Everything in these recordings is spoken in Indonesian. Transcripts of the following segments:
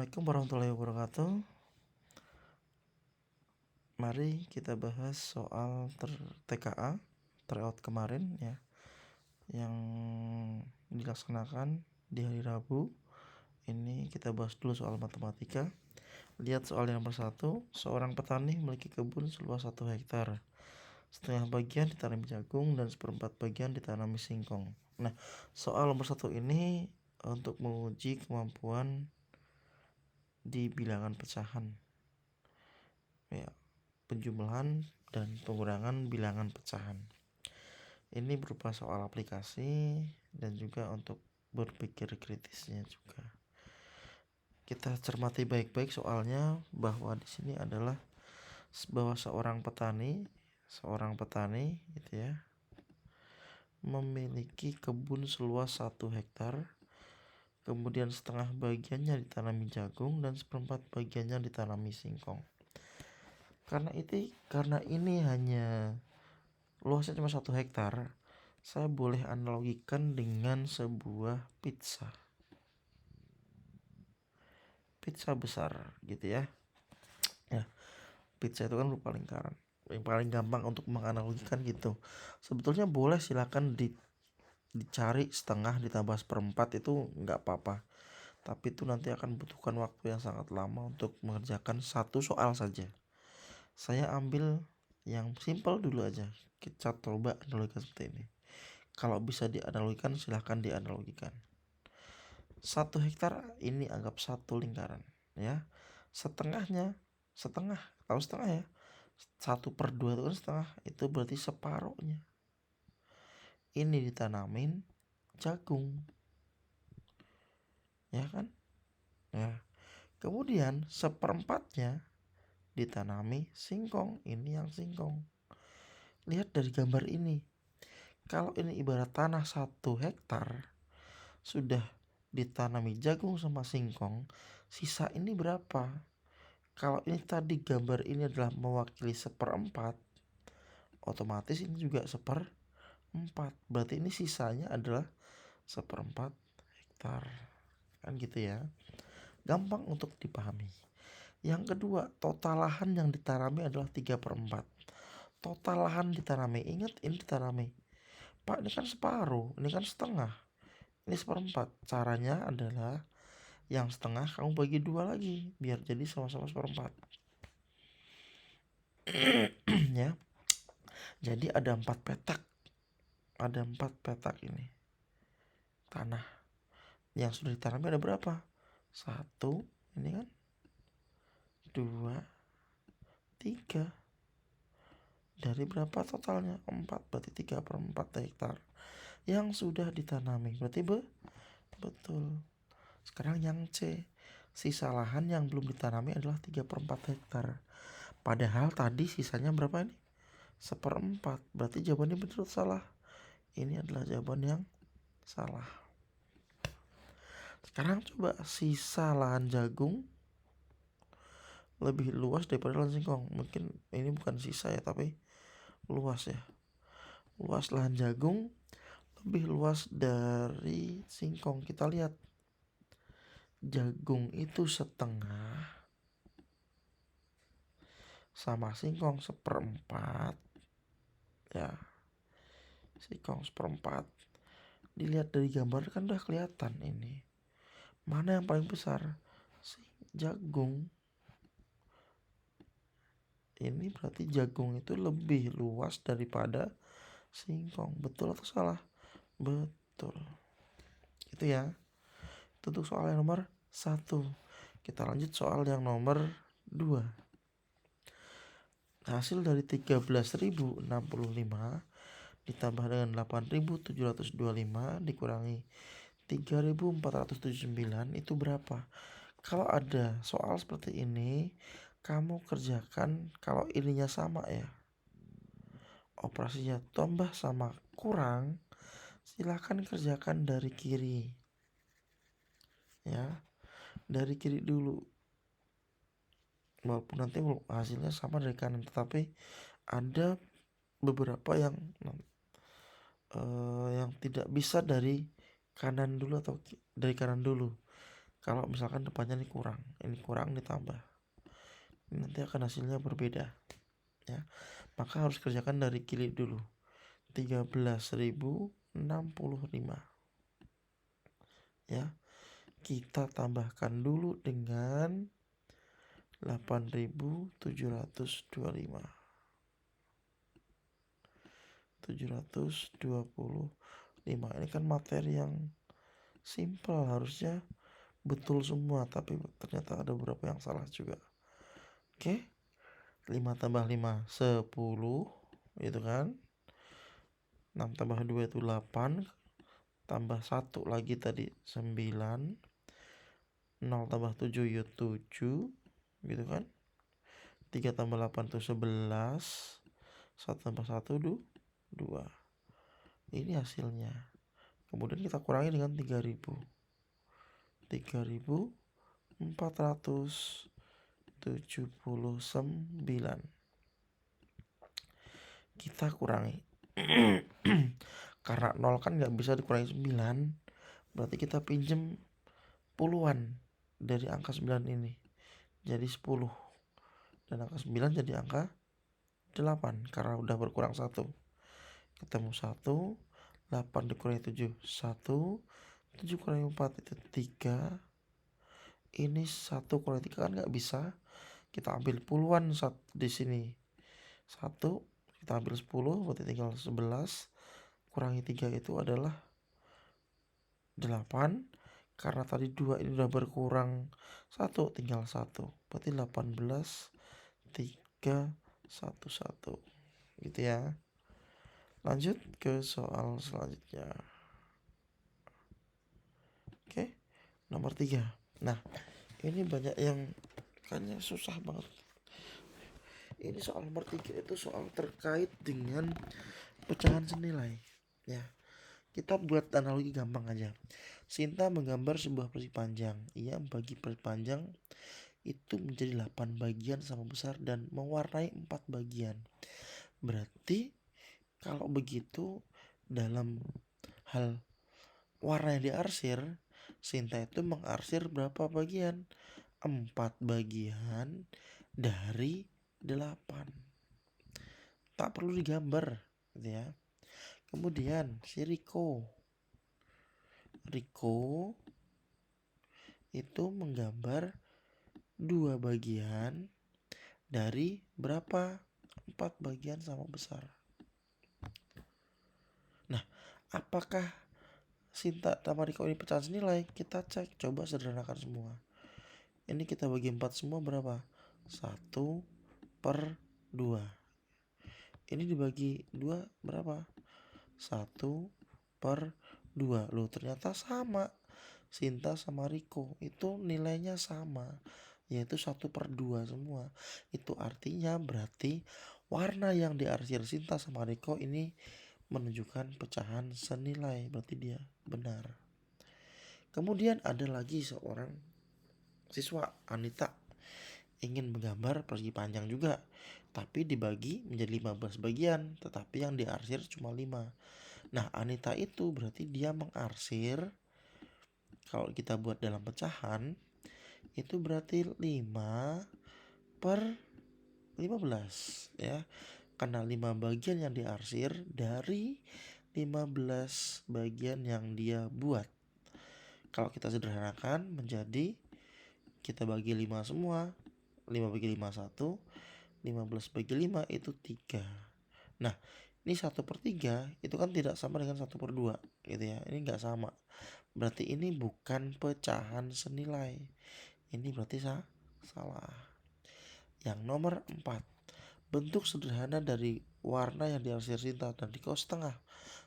Assalamualaikum warahmatullahi wabarakatuh. Mari kita bahas soal TKA tryout kemarin ya, yang dilaksanakan di hari Rabu. Ini kita bahas dulu soal matematika. Lihat soal yang nomor 1. Seorang petani memiliki kebun seluas 1 hektar. Setengah bagian ditanami jagung dan seperempat bagian ditanami singkong. Nah, soal nomor 1 ini untuk menguji kemampuan di bilangan pecahan ya, penjumlahan dan pengurangan bilangan pecahan. Ini berupa soal aplikasi dan juga untuk berpikir kritisnya juga. Kita cermati baik-baik soalnya, bahwa di sini adalah bahwa seorang petani gitu ya, memiliki kebun seluas 1 hektar. Kemudian setengah bagiannya ditanami jagung dan seperempat bagiannya ditanami singkong. Karena ini hanya luasnya cuma 1 hektar, saya boleh analogikan dengan sebuah pizza besar gitu ya. Ya, pizza itu kan berupa lingkaran. Yang paling gampang untuk menganalogikan gitu. Sebetulnya boleh silakan dicari setengah ditambah seperempat, itu nggak apa-apa. Tapi itu nanti akan membutuhkan waktu yang sangat lama untuk mengerjakan satu soal saja. Saya ambil yang simpel dulu aja. Kita coba analogikan seperti ini. Kalau bisa dianalogikan, silahkan dianalogikan. 1 hektar ini anggap 1 lingkaran ya. Setengah, tahu setengah ya? 1/2 itu kan setengah, itu berarti separuhnya. Ini ditanamin jagung, ya kan? Nah, kemudian seperempatnya ditanami singkong. Ini yang singkong. Lihat dari gambar ini. Kalau ini ibarat tanah 1 hektar, sudah ditanami jagung sama singkong, sisa ini berapa? Kalau ini tadi gambar ini adalah mewakili seperempat, otomatis ini juga seperempat. Berarti ini sisanya adalah seperempat hektar. Kan gitu ya. Gampang untuk dipahami. Yang kedua, total lahan yang ditanami adalah 3/4. Total lahan ditanami, ingat ini ditanami. Pak, ini kan separuh, ini kan setengah, ini seperempat. Caranya adalah yang setengah kamu bagi 2 lagi, biar jadi sama-sama seperempat. Ya. Jadi ada 4 petak. Ada 4 petak ini tanah. Yang sudah ditanami ada berapa? 1, ini kan 2, 3. Dari berapa totalnya? 4, berarti 3/4 hektar yang sudah ditanami. Berarti betul. Sekarang yang C, sisa lahan yang belum ditanami adalah 3/4 hektar. Padahal tadi sisanya berapa ini? Seperempat. Berarti jawabannya betul atau salah? Ini adalah jawaban yang salah. Sekarang coba sisa lahan jagung lebih luas daripada lahan singkong. Mungkin ini bukan sisa ya, tapi luas ya. Luas lahan jagung lebih luas dari singkong. Kita lihat, jagung itu setengah sama singkong seperempat ya. Singkong seperempat. Dilihat dari gambar kan udah kelihatan ini. Mana yang paling besar? Jagung. Ini berarti jagung itu lebih luas daripada singkong. Betul atau salah? Betul. Itu ya. Itu untuk soal yang nomor 1. Kita lanjut soal yang nomor 2. Hasil dari 13.065 ditambah dengan 8.725 dikurangi 3.479 itu berapa? Kalau ada soal seperti ini, kamu kerjakan kalau ininya sama ya. Operasinya tambah sama kurang, silakan kerjakan dari kiri. Ya. Dari kiri dulu. Walaupun nanti hasilnya sama dari kanan, tetapi ada beberapa yang tidak bisa dari kanan dulu atau dari kanan dulu. Kalau misalkan depannya ini kurang ditambah, ini nanti akan hasilnya berbeda ya. Maka harus kerjakan dari kili dulu. 13.065 ya. Kita tambahkan dulu dengan 8.725. 725. Ini kan materi yang simple, harusnya betul semua, tapi ternyata ada beberapa yang salah juga. Oke. 5 tambah 5 10 gitu kan. 6 tambah 2 itu 8, tambah 1 lagi tadi 9, 0 tambah 7 ya 7 gitu kan. 3 tambah 8 itu 11, 1 tambah 1 2. Ini hasilnya. Kemudian kita kurangi dengan 3.000. 3.479. Kita kurangi. Karena 0 kan nggak bisa dikurangi 9, berarti kita pinjem puluhan dari angka 9 ini jadi 10, dan angka 9 jadi angka 8 karena udah berkurang 1. Ketemu 1, 8 dikurangi 7 1, 7 kurangi 4 itu 3. Ini 1 kurangi 3 kan nggak bisa, kita ambil puluhan di sini. 1 kita ambil 10, berarti tinggal 11. Kurangi 3 itu adalah 8. Karena tadi 2 ini udah berkurang 1, tinggal 1. Berarti 18, 3, 1, 1. Gitu ya. Lanjut ke soal selanjutnya. Oke, nomor 3. Nah, ini banyak yang kayaknya susah banget. Ini soal nomor 3 itu soal terkait dengan pecahan senilai ya. Kita buat analogi gampang aja. Sinta menggambar sebuah persegi panjang. Ia membagi persegi panjang itu menjadi 8 bagian sama besar dan mewarnai 4 bagian. Berarti kalau begitu dalam hal warna yang diarsir, Sinta itu mengarsir berapa bagian? 4 bagian dari 8. Tak perlu digambar gitu ya. Kemudian si Riko itu menggambar 2 bagian dari berapa? 4 bagian sama besar. Nah, apakah Sinta sama Riko ini pecahan senilai? Kita cek, coba sederhanakan semua. Ini kita bagi 4 semua berapa? 1/2. Ini dibagi 2 berapa? 1/2. Loh, ternyata sama. Sinta sama Riko itu nilainya sama, yaitu 1/2 semua. Itu artinya berarti warna yang diarsir Sinta sama Riko ini menunjukkan pecahan senilai, berarti dia benar. Kemudian ada lagi seorang siswa, Anita, ingin menggambar persegi panjang juga, tapi dibagi menjadi 15 bagian, tetapi yang diarsir cuma 5. Nah, Anita itu berarti dia mengarsir, kalau kita buat dalam pecahan, itu berarti 5/15 ya. Karena 5 bagian yang diarsir dari 15 bagian yang dia buat. Kalau kita sederhanakan menjadi, kita bagi 5 semua, 5 bagi 5 1, 15 bagi 5 itu 3. Nah, ini 1/3 itu kan tidak sama dengan 1/2 gitu ya. Ini gak sama. Berarti ini bukan pecahan senilai. Ini berarti salah. Yang nomor 4, bentuk sederhana dari warna yang diarsir Sinta dan Riko setengah.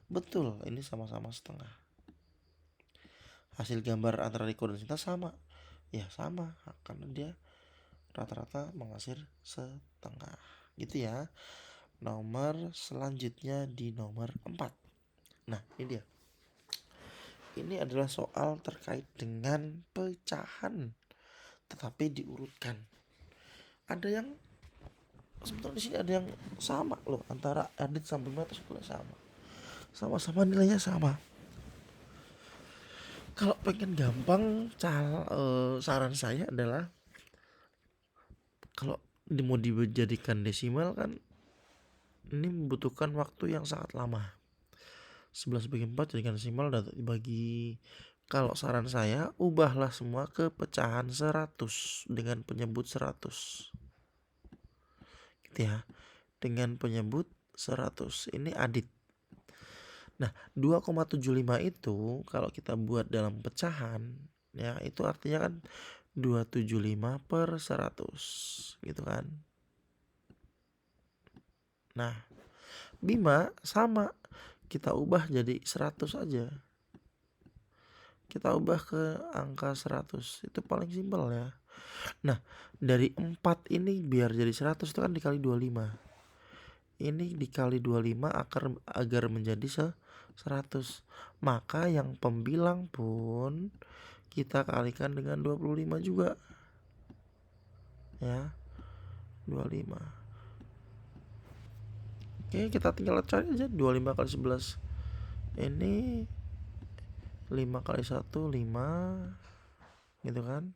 Betul, ini sama-sama setengah. Hasil gambar antara Riko dan Sinta sama. Ya sama, karena dia rata-rata mengarsir setengah. Gitu ya. Nomor selanjutnya di nomor 4. Nah, ini dia. Ini adalah soal terkait dengan pecahan, tetapi diurutkan. Ada yang sebetulnya di sini ada yang sama loh, antara Ardit sama Bima itu sebetulnya sama. Sama-sama nilainya sama. Kalau pengen gampang, saran saya adalah kalau mau dijadikan desimal kan ini membutuhkan waktu yang sangat lama. 11/4 jadikan desimal dan dibagi. Kalau saran saya, ubahlah semua ke pecahan 100 dengan penyebut 100. Gitu ya. Dengan penyebut 100. Ini adit. Nah, 2,75 itu kalau kita buat dalam pecahan, ya itu artinya kan 275/100 gitu kan. Nah, Bima sama, kita ubah jadi 100 aja. Kita ubah ke angka 100, itu paling simpel ya. Nah, dari 4 ini biar jadi 100 itu kan dikali 25. Ini dikali 25 agar menjadi 100. Maka yang pembilang pun kita kalikan dengan 25 juga. Ya, 25. Oke, kita tinggal cari aja 25 kali 11. Ini 5 kali 1 5 gitu kan.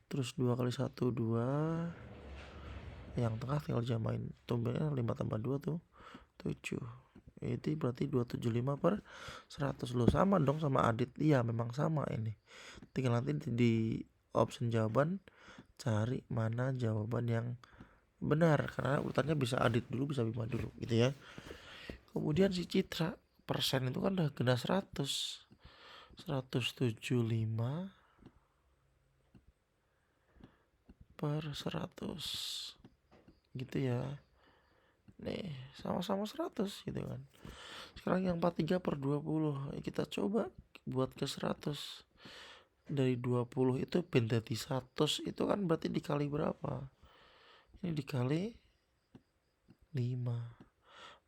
Terus 2 kali 1 2. Yang tengah tinggal jamain. Tumbuhnya 5 tambah 2 tuh 7. Itu berarti 275/100. Loh, sama dong sama Adit. Iya, memang sama ini. Tinggal nanti di option jawaban cari mana jawaban yang benar, karena urutannya bisa Adit dulu, bisa Bima dulu gitu ya. Kemudian si Citra, persen itu kan udah kena 100. 175/100 gitu ya. Nih, sama-sama 100 gitu kan. Sekarang yang 43/20, kita coba buat ke 100. Dari 20 itu jadi 100, itu kan berarti dikali berapa? Ini dikali 5.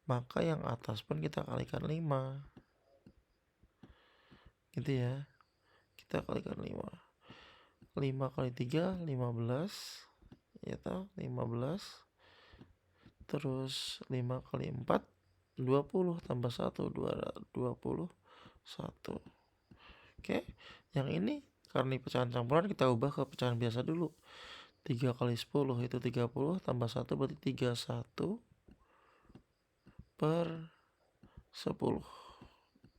Maka yang atas pun kita kalikan 5. Gitu ya. Kita kalikan 5. 5 kali 3 15. Ya toh, 15. Terus 5 kali 4 20 tambah 1 21. Oke, yang ini karena ini pecahan campuran, kita ubah ke pecahan biasa dulu. 3 kali 10 itu 30 tambah 1 berarti 31/10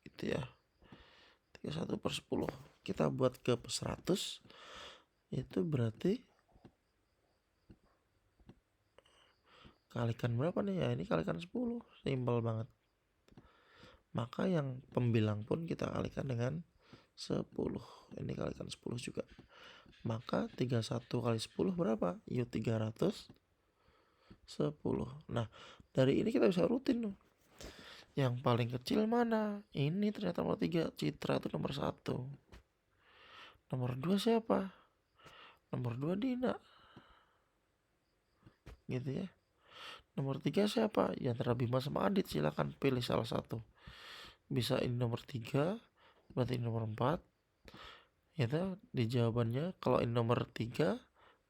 gitu ya. 31/10 kita buat ke 100, itu berarti kalikan berapa nih ya? Ini kalikan 10, simpel banget. Maka yang pembilang pun kita kalikan dengan 10. Ini kalikan 10 juga. Maka 31 kali 10 berapa? Yuk 310. Nah, dari ini kita bisa rutin tuh. Yang paling kecil mana? Ini ternyata nomor 3. Citra itu nomor 1. Nomor 2 siapa? Nomor 2 Dina. Gitu ya. Nomor 3 siapa? Ya antara Bima sama Adit, silakan pilih salah satu. Bisa ini nomor 3, berarti ini nomor 4. Itu di jawabannya. Kalau ini nomor 3,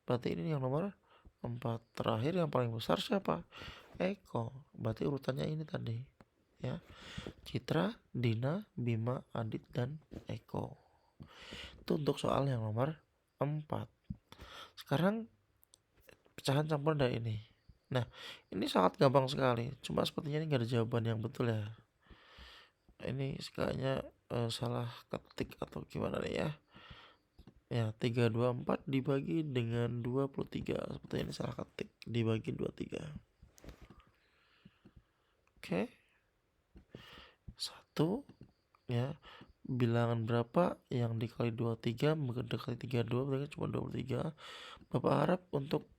berarti ini yang nomor 4. Terakhir yang paling besar siapa? Eko. Berarti urutannya ini tadi ya. Citra, Dina, Bima, Adit, dan Eko. Itu untuk soal yang nomor 4. Sekarang pecahan campuran dari ini. Nah, ini sangat gampang sekali. Cuma sepertinya ini gak ada jawaban yang betul ya. Ini kayaknya salah ketik atau gimana nih ya. Ya, 324 dibagi dengan 23. Sepertinya ini salah ketik. Dibagi 23. Oke. 1 ya. Bilangan berapa yang dikali 23 mendekati 32, berarti cuma 23. Bapak harap untuk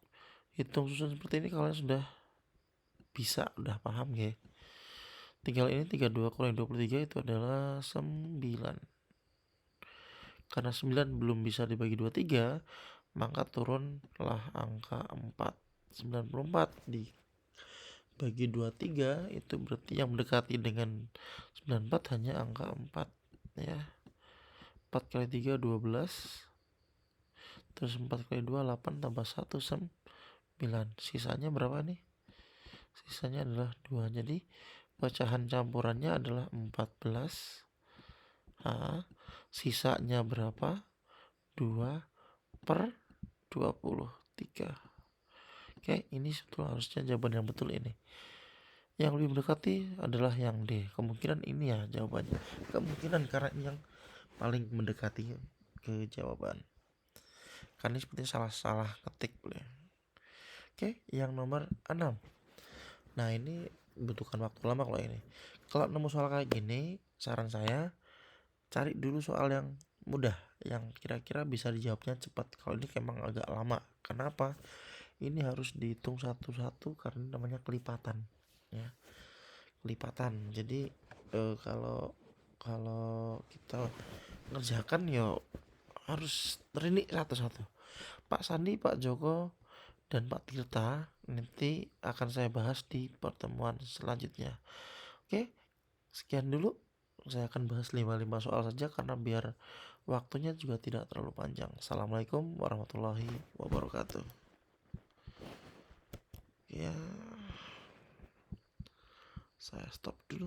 hitung susun seperti ini kalian sudah bisa, udah paham ya. Tinggal ini 32 kurang 23 itu adalah 9. Karena 9 belum bisa dibagi 23, maka turunlah angka 4. 94 dibagi 23 itu berarti yang mendekati dengan 94 hanya angka 4 ya. 4 kali 3 12. Terus 4 kali 2 8 tambah 1 9. Sisanya berapa nih? Sisanya adalah 2. Jadi pecahan campurannya adalah 14 Sisanya berapa? 2/23. Oke, ini sebetulnya harusnya jawaban yang betul ini. Yang lebih mendekati adalah yang D. Kemungkinan ini ya jawabannya. Kemungkinan karena ini yang paling mendekati ke jawaban. Karena ini sepertinya salah-salah ketik. Oke, yang nomor 6. Nah, ini butuhkan waktu lama kalau ini. Kalau nemu soal kayak gini, saran saya cari dulu soal yang mudah, yang kira-kira bisa dijawabnya cepat. Kalau ini emang agak lama. Kenapa? Ini harus dihitung satu-satu karena namanya kelipatan, ya. Kelipatan. Jadi kalau kita ngerjakan ya harus rinci satu-satu. Pak Sandi, Pak Joko, dan Pak Tirta nanti akan saya bahas di pertemuan selanjutnya. Oke, sekian dulu. Saya akan bahas 5 soal saja karena biar waktunya juga tidak terlalu panjang. Assalamualaikum warahmatullahi wabarakatuh. Ya, saya stop dulu.